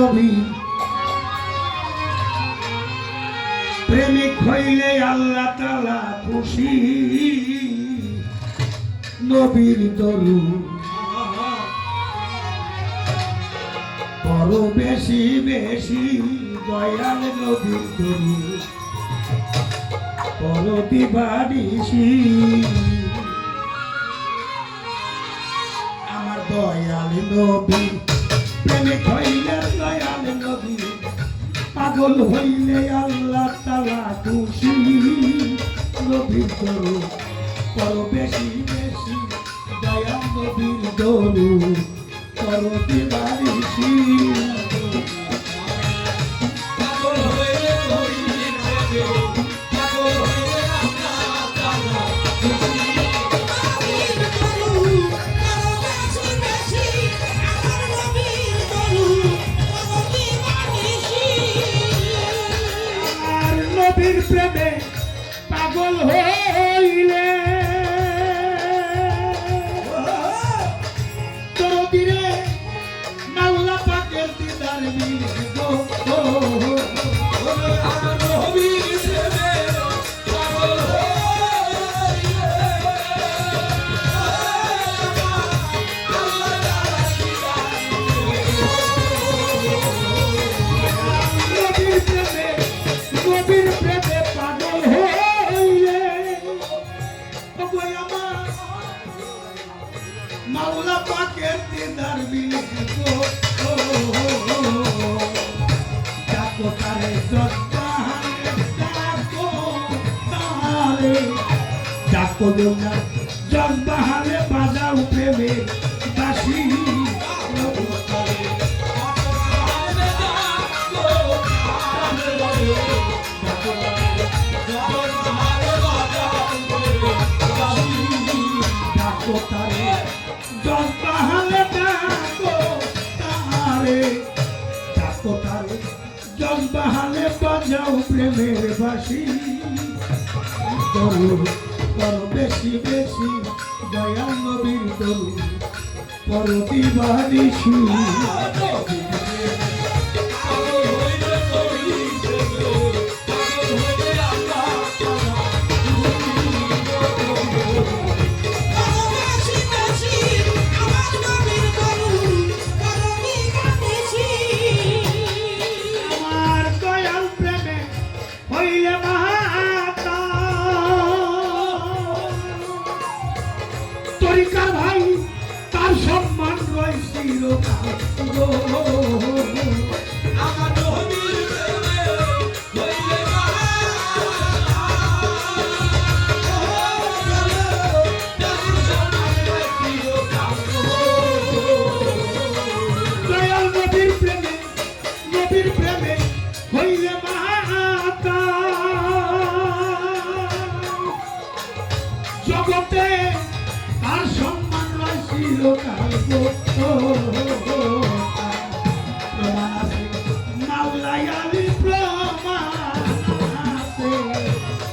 নবী প্রেমিক হইলে আল্লাহ তাআলা খুশি নবীর দরুদ বড় বেশি বেশি দয়াল নবীর দরুদ বড় দিবানিশি আমার দয়াল নবী প্রেমিক হইলে দয়াল নবী পাগল হইলে আল্লাহ তাআলা খুশি নবীর দরুদ বড় বেশি বেশি দয়াল নবীর দরুদ বড় দিবানিশি নবীর প্রেমে পাগল হইলে দরদিরে মাওলা পাকের দিদার মিলে গো নবীর প্রেমে পাগল হইলে নবীর প্রেমে পাগল হইলে মাওলা পাকের দিদার মিলে গো ডাকো তারে জজ্জাহানে ডাকো তারে ডাকো না জজ্জাহানে বাজাও প্রেমের বাঁশি ডাকো তারে জজ্জাহানে ডাকো তারে ডাকো তারে জজ্জাহানে বাজাও প্রেমের বাঁশি দরুদ করো বেশি বেশি দয়াল নবীর দরুদ করো দিবানিশি তরিকার ভাই তার সম্মান রয়েছে আমার নবীর প্রেমে হইলে দয়াল নবীর প্রেমে হইলে মাতা জগতে আর সম্মান রয়েছিল প্রমাণ আছে মাওলাই আলী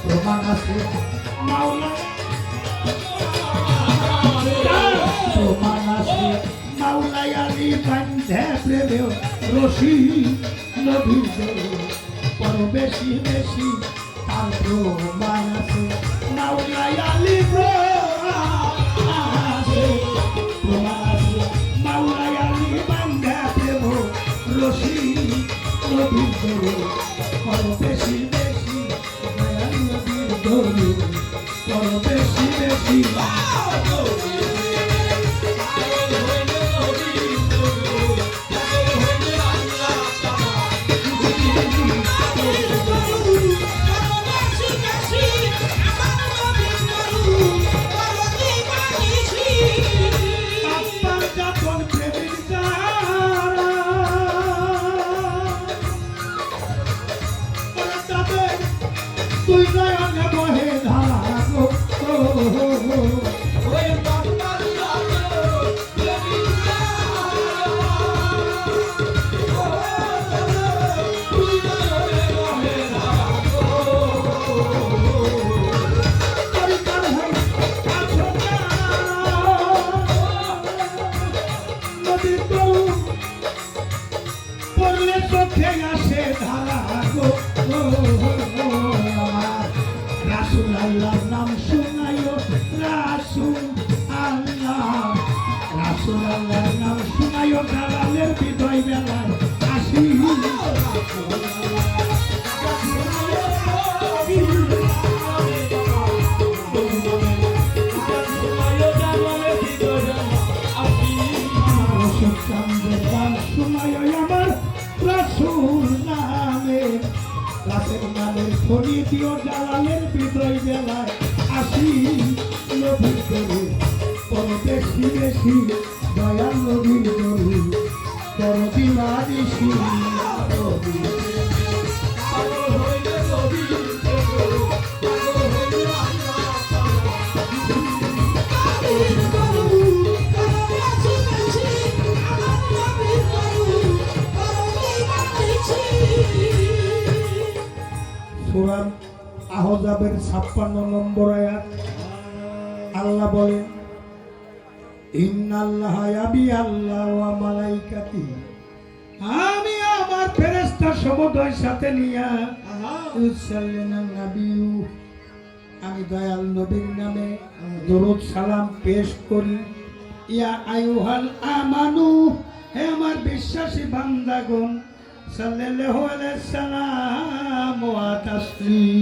প্রমাণ আছে মাওলাই প্রমাণ আছে মাওলাই আলী বান্ধে প্রেমে রশি নবীর বড় বেশি বেশি তার প্রমাণ আছে মাওলাই আলী রশি নবীর দরুদ বড় বেশি বেশি দয়াল নবীর দরুদ বড় বেশি বেশি শরীয়তীয় জালালের বিজয় বেলায় আসি নবীর করে বড় বেশি বেশি দয়াল নবীর করে বড় দিবাদিশি নবী সূরা আহজাবের 56 নম্বর আয়াত আল্লাহ বলেন ইন্নাল্লাহা ইয়াবিয়াল্লাহু ওয়া মালাইকাতিহি আমি আমার ফেরেশতা সমুদয় সাথে নিয়া ইউসাল্লিনা নাবিয়্যু আমি দয়াল নবীর নামে দরুদ সালাম পেশ করি ইয়া আইয়ুহাল আমানু হে আমার বিশ্বাসী বান্দাগণ সাল্লাল্লাহু আলাইহি সাল্লাম ওয়া তাসলিম